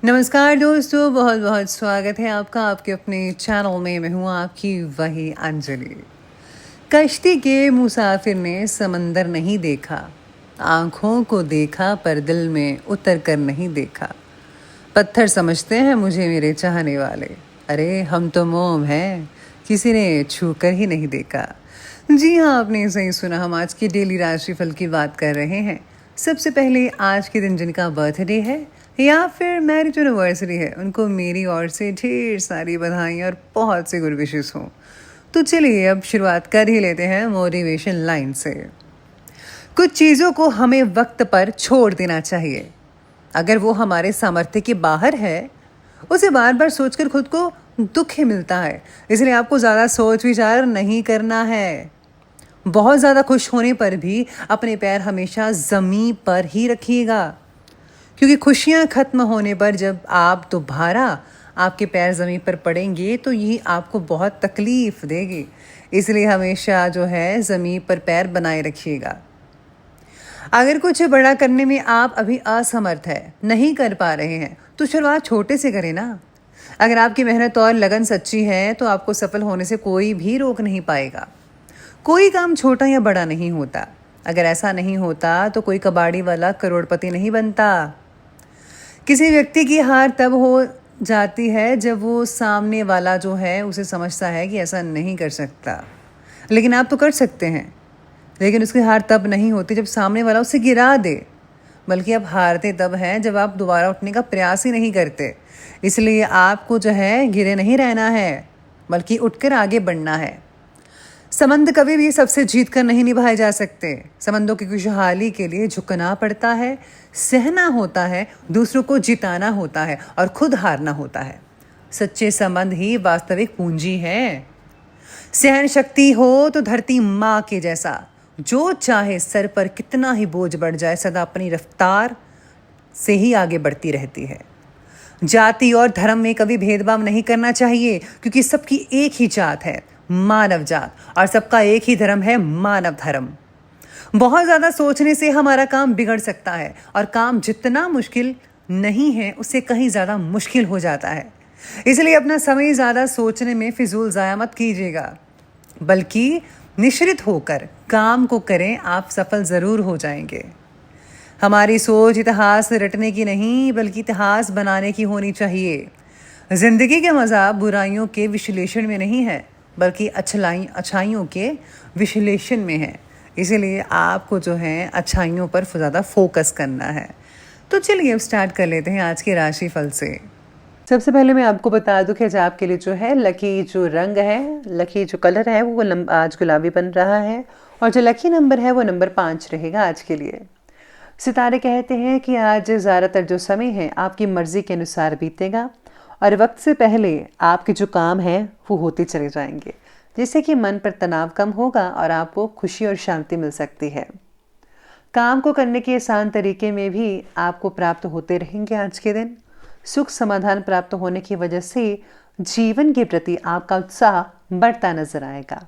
नमस्कार दोस्तों, बहुत बहुत स्वागत है आपका आपके अपने चैनल में। मैं हूँ आपकी वही अंजलि। कश्ती के मुसाफिर ने समंदर नहीं देखा, आंखों को देखा पर दिल में उतर कर नहीं देखा। पत्थर समझते हैं मुझे मेरे चाहने वाले, अरे हम तो मोम हैं, किसी ने छू कर ही नहीं देखा। जी हाँ, आपने सही सुना। हम आज की डेली राशिफल की बात कर रहे हैं। सबसे पहले आज के दिन जिनका बर्थडे है या फिर मैरिज एनिवर्सरी है, उनको मेरी ओर से ढेर सारी बधाई और बहुत से गुड विशेस हों। तो चलिए अब शुरुआत कर ही लेते हैं मोटिवेशन लाइन से। कुछ चीज़ों को हमें वक्त पर छोड़ देना चाहिए। अगर वो हमारे सामर्थ्य के बाहर है, उसे बार बार सोचकर खुद को दुख ही मिलता है। इसलिए आपको ज़्यादा सोच विचार नहीं करना है। बहुत ज़्यादा खुश होने पर भी अपने पैर हमेशा ज़मीन पर ही रखिएगा, क्योंकि खुशियाँ खत्म होने पर जब आप दोबारा आपके पैर ज़मीन पर पड़ेंगे तो ये आपको बहुत तकलीफ़ देगी। इसलिए हमेशा जो है ज़मीन पर पैर बनाए रखिएगा। अगर कुछ बड़ा करने में आप अभी असमर्थ है, नहीं कर पा रहे हैं, तो शुरुआत छोटे से करें ना। अगर आपकी मेहनत और लगन सच्ची है तो आपको सफल होने से कोई भी रोक नहीं पाएगा। कोई काम छोटा या बड़ा नहीं होता। अगर ऐसा नहीं होता तो कोई कबाड़ी वाला करोड़पति नहीं बनता। किसी व्यक्ति की हार तब हो जाती है जब वो सामने वाला जो है उसे समझता है कि ऐसा नहीं कर सकता, लेकिन आप तो कर सकते हैं। लेकिन उसकी हार तब नहीं होती जब सामने वाला उसे गिरा दे, बल्कि आप हारते तब हैं जब आप दोबारा उठने का प्रयास ही नहीं करते। इसलिए आपको जो है गिरे नहीं रहना है, बल्कि उठकर आगे बढ़ना है। संबंध कभी भी सबसे जीत कर नहीं निभाए जा सकते। संबंधों की खुशहाली के लिए झुकना पड़ता है, सहना होता है, दूसरों को जिताना होता है और खुद हारना होता है। सच्चे संबंध ही वास्तविक पूंजी है। सहन शक्ति हो तो धरती माँ के जैसा, जो चाहे सर पर कितना ही बोझ बढ़ जाए, सदा अपनी रफ्तार से ही आगे बढ़ती रहती है। जाति और धर्म में कभी भेदभाव नहीं करना चाहिए, क्योंकि सबकी एक ही जात है, मानव जात, और सबका एक ही धर्म है, मानव धर्म। बहुत ज़्यादा सोचने से हमारा काम बिगड़ सकता है, और काम जितना मुश्किल नहीं है उससे कहीं ज़्यादा मुश्किल हो जाता है। इसलिए अपना समय ज़्यादा सोचने में फिजूल ज़ाया मत कीजिएगा, बल्कि निश्चित होकर काम को करें, आप सफल ज़रूर हो जाएंगे। हमारी सोच इतिहास रटने की नहीं, बल्कि इतिहास बनाने की होनी चाहिए। जिंदगी का मज़ा बुराइयों के विश्लेषण में नहीं है, बल्कि अच्छाइयों के विश्लेषण में है। इसीलिए आपको जो है अच्छाइयों पर ज़्यादा फोकस करना है। तो चलिए अब स्टार्ट कर लेते हैं आज के राशिफल से। सबसे पहले मैं आपको बता दूं कि आज आपके लिए जो है लकी जो रंग है, लकी जो कलर है वो आज गुलाबी बन रहा है, और जो लकी नंबर है वो नंबर 5 रहेगा आज के लिए। सितारे कहते हैं कि आज ज़्यादातर जो समय है आपकी मर्ज़ी के अनुसार बीतेगा, और वक्त से पहले आपके जो काम हैं वो होते चले जाएंगे, जिससे कि मन पर तनाव कम होगा और आपको खुशी और शांति मिल सकती है। काम को करने के आसान तरीके में भी आपको प्राप्त होते रहेंगे आज के दिन। सुख समाधान प्राप्त होने की वजह से जीवन के प्रति आपका उत्साह बढ़ता नजर आएगा।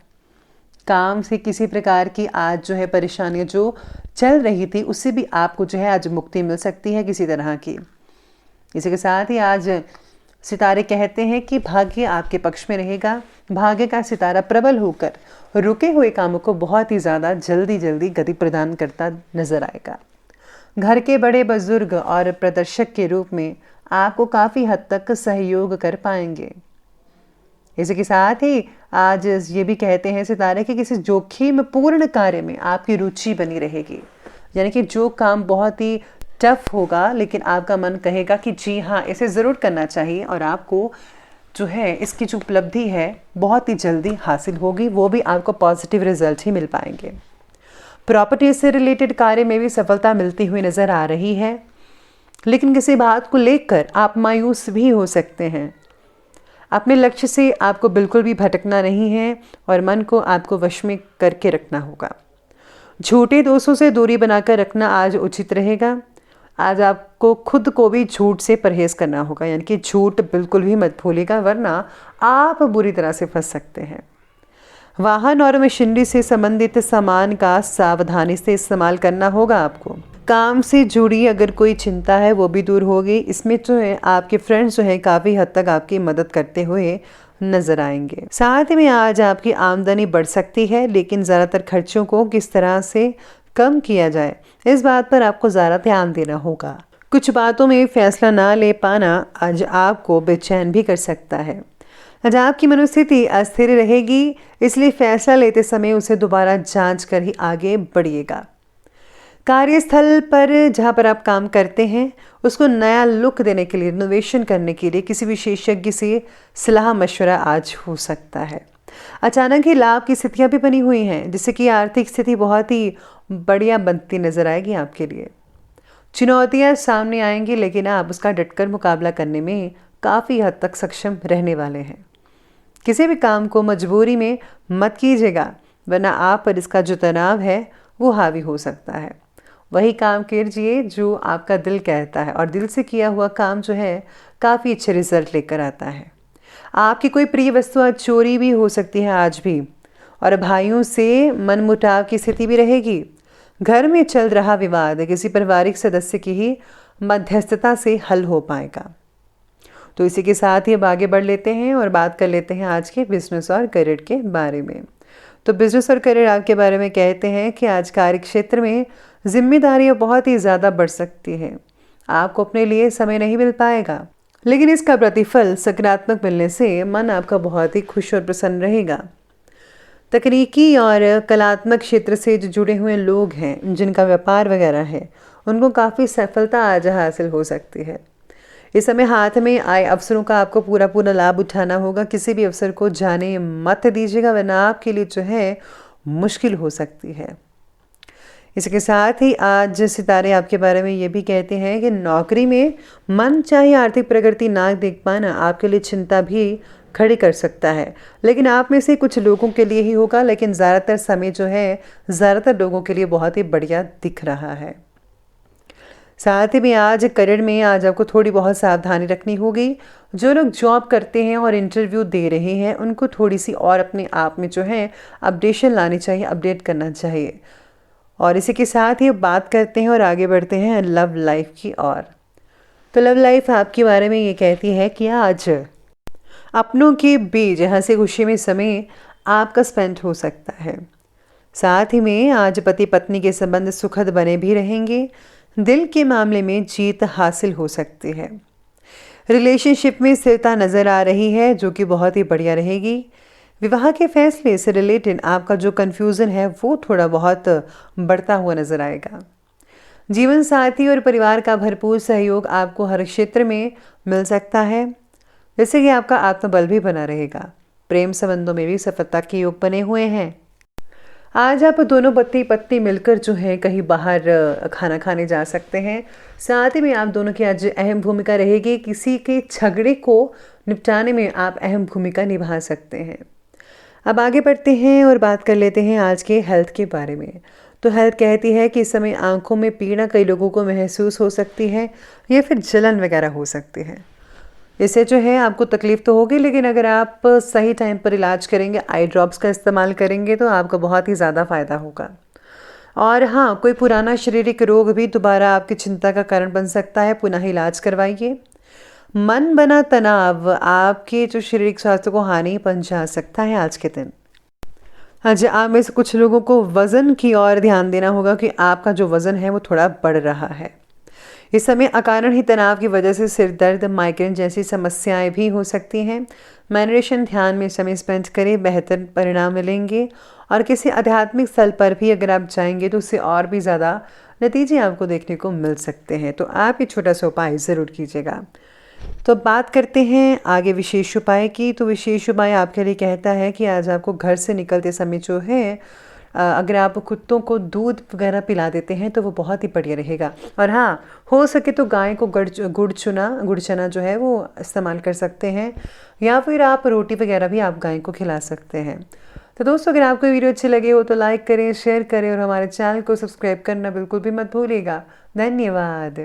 काम से किसी प्रकार की आज जो है परेशानियां जो चल रही थी उससे भी आपको जो है आज मुक्ति मिल सकती है किसी तरह की। इसी के साथ ही आज सितारे कहते हैं कि भाग्य आपके पक्ष में रहेगा। भाग्य का सितारा प्रबल होकर रुके हुए कामों को बहुत ही ज़्यादा जल्दी गति प्रदान करता नजर आएगा। घर के बड़े बुजुर्ग और प्रदर्शक के रूप में आपको काफ़ी हद तक सहयोग कर पाएंगे। इसी के साथ ही आज ये भी कहते हैं सितारे कि किसी जोखिम पूर्ण कार्य में आपकी रुचि बनी रहेगी, यानी कि जो काम बहुत ही टफ होगा लेकिन आपका मन कहेगा कि जी हाँ इसे ज़रूर करना चाहिए, और आपको जो है इसकी जो उपलब्धि है बहुत ही जल्दी हासिल होगी, वो भी आपको पॉजिटिव रिजल्ट ही मिल पाएंगे। प्रॉपर्टी से रिलेटेड कार्य में भी सफलता मिलती हुई नज़र आ रही है, लेकिन किसी बात को लेकर आप मायूस भी हो सकते हैं। अपने लक्ष्य से आपको बिल्कुल भी भटकना नहीं है, और मन को आपको वश में करके रखना होगा। झूठे दोस्तों से दूरी बनाकर रखना आज उचित रहेगा। आज आपको खुद को भी झूठ से परहेज करना होगा, यानी कि झूठ बिल्कुल भी मत भूलिएगा, वरना आप बुरी तरह से फंस सकते हैं। वाहन और मशीनरी से संबंधित सामान का सावधानी से इस्तेमाल करना होगा आपको। काम से जुड़ी अगर कोई चिंता है वो भी दूर होगी। इसमें जो है आपके फ्रेंड्स जो है काफ़ी हद तक आपकी मदद करते हुए नज़र आएंगे। साथ में आज आपकी आमदनी बढ़ सकती है, लेकिन ज़्यादातर खर्चों को किस तरह से कम किया जाए इस बात पर आपको ज़्यादा ध्यान देना होगा। कुछ बातों में फैसला ना ले पाना आज आपको बेचैन भी कर सकता है। आज आपकी मनोस्थिति अस्थिर रहेगी, इसलिए फैसला लेते समय उसे दोबारा जांच कर ही आगे बढ़िएगा। कार्यस्थल पर जहाँ पर आप काम करते हैं उसको नया लुक देने के लिए, रिनोवेशन करने के लिए किसी विशेषज्ञ से सलाह मशवरा आज हो सकता है। अचानक ही लाभ की स्थितियाँ भी बनी हुई हैं, जिससे कि आर्थिक स्थिति बहुत ही बढ़िया बनती नजर आएगी आपके लिए। चुनौतियाँ सामने आएंगी, लेकिन आप उसका डटकर मुकाबला करने में काफ़ी हद तक सक्षम रहने वाले हैं। किसी भी काम को मजबूरी में मत कीजिएगा, वरना आप पर इसका जो तनाव है वो हावी हो सकता है। वही काम कीजिए जो आपका दिल कहता है, और दिल से किया हुआ काम जो है काफ़ी अच्छे रिजल्ट लेकर आता है। आपकी कोई प्रिय वस्तु चोरी भी हो सकती है आज भी, और भाइयों से मनमुटाव की स्थिति भी रहेगी। घर में चल रहा विवाद किसी पारिवारिक सदस्य की ही मध्यस्थता से हल हो पाएगा। तो इसी के साथ ही अब आगे बढ़ लेते हैं और बात कर लेते हैं आज के बिजनेस और करियर के बारे में। तो बिजनेस और करियर आपके बारे में कहते हैं कि आज कार्य क्षेत्र में जिम्मेदारियां बहुत ही ज़्यादा बढ़ सकती हैं। आपको अपने लिए समय नहीं मिल पाएगा, लेकिन इसका प्रतिफल सकारात्मक मिलने से मन आपका बहुत ही खुश और प्रसन्न रहेगा। तकनीकी और कलात्मक क्षेत्र से जो जुड़े हुए लोग हैं, जिनका व्यापार वगैरह है, उनको काफ़ी सफलता आज हासिल हो सकती है। इस समय हाथ में आए अवसरों का आपको पूरा पूरा लाभ उठाना होगा। किसी भी अवसर को जाने मत दीजिएगा, वरना आपके लिए जो है मुश्किल हो सकती है। इसके साथ ही आज सितारे आपके बारे में ये भी कहते हैं कि नौकरी में मन चाहे आर्थिक प्रगति ना देख पाना आपके लिए चिंता भी खड़ी कर सकता है, लेकिन आप में से कुछ लोगों के लिए ही होगा, लेकिन ज़्यादातर समय जो है ज़्यादातर लोगों के लिए बहुत ही बढ़िया दिख रहा है। साथ ही में आज करियर में आज आपको थोड़ी बहुत सावधानी रखनी होगी। जो लोग जॉब करते हैं और इंटरव्यू दे रहे हैं, उनको थोड़ी सी और अपने आप में जो है अपडेशन लानी चाहिए, अपडेट करना चाहिए। और इसी के साथ ही बात करते हैं और आगे बढ़ते हैं लव लाइफ की ओर। तो लव लाइफ आपके बारे में ये कहती है कि आज अपनों के बीच हंसी खुशी में समय आपका स्पेंड हो सकता है। साथ ही में आज पति पत्नी के संबंध सुखद बने भी रहेंगे। दिल के मामले में जीत हासिल हो सकती है। रिलेशनशिप में स्थिरता नज़र आ रही है, जो कि बहुत ही बढ़िया रहेगी। विवाह के फैसले से रिलेटेड आपका जो कन्फ्यूज़न है वो थोड़ा बहुत बढ़ता हुआ नज़र आएगा। जीवन साथी और परिवार का भरपूर सहयोग आपको हर क्षेत्र में मिल सकता है, जैसे कि आपका आत्मबल भी बना रहेगा। प्रेम संबंधों में भी सफलता के योग बने हुए हैं। आज आप दोनों पति पत्नी मिलकर जो है कहीं बाहर खाना खाने जा सकते हैं। साथ ही में आप दोनों की आज अहम भूमिका रहेगी। किसी के झगड़े को निपटाने में आप अहम भूमिका निभा सकते हैं। अब आगे बढ़ते हैं और बात कर लेते हैं आज के हेल्थ के बारे में। तो हेल्थ कहती है कि इस समय आंखों में पीड़ा कई लोगों को महसूस हो सकती है, या फिर जलन वगैरह हो सकती है। इससे जो है आपको तकलीफ तो होगी, लेकिन अगर आप सही टाइम पर इलाज करेंगे, आई ड्रॉप्स का इस्तेमाल करेंगे, तो आपको बहुत ही ज़्यादा फ़ायदा होगा। और हाँ, कोई पुराना शारीरिक रोग भी दोबारा आपकी चिंता का कारण बन सकता है, पुनः इलाज करवाइए। मन बना तनाव आपके जो शारीरिक स्वास्थ्य को हानि पहुंचा सकता है आज के दिन। आज आप में से कुछ लोगों को वज़न की ओर ध्यान देना होगा कि आपका जो वज़न है वो थोड़ा बढ़ रहा है। इस समय अकारण ही तनाव की वजह से सिर दर्द, माइग्रेन जैसी समस्याएं भी हो सकती हैं। मेडिटेशन, ध्यान में समय स्पेंड करें, बेहतर परिणाम मिलेंगे। और किसी आध्यात्मिक स्थल पर भी अगर आप जाएंगे तो उससे और भी ज़्यादा नतीजे आपको देखने को मिल सकते हैं। तो आप ये छोटा सा उपाय ज़रूर कीजिएगा। तो बात करते हैं आगे विशेष उपाय की। तो विशेष उपाय आपके लिए कहता है कि आज आपको घर से निकलते समय जो है अगर आप कुत्तों को दूध वगैरह पिला देते हैं तो वो बहुत ही बढ़िया रहेगा। और हाँ, हो सके तो गाय को गुड़ चना जो है वो इस्तेमाल कर सकते हैं, या फिर आप रोटी वगैरह भी आप गाय को खिला सकते हैं। तो दोस्तों, अगर आपको वीडियो अच्छी लगे हो तो लाइक करें, शेयर करें और हमारे चैनल को सब्सक्राइब करना बिल्कुल भी मत भूलिएगा। धन्यवाद।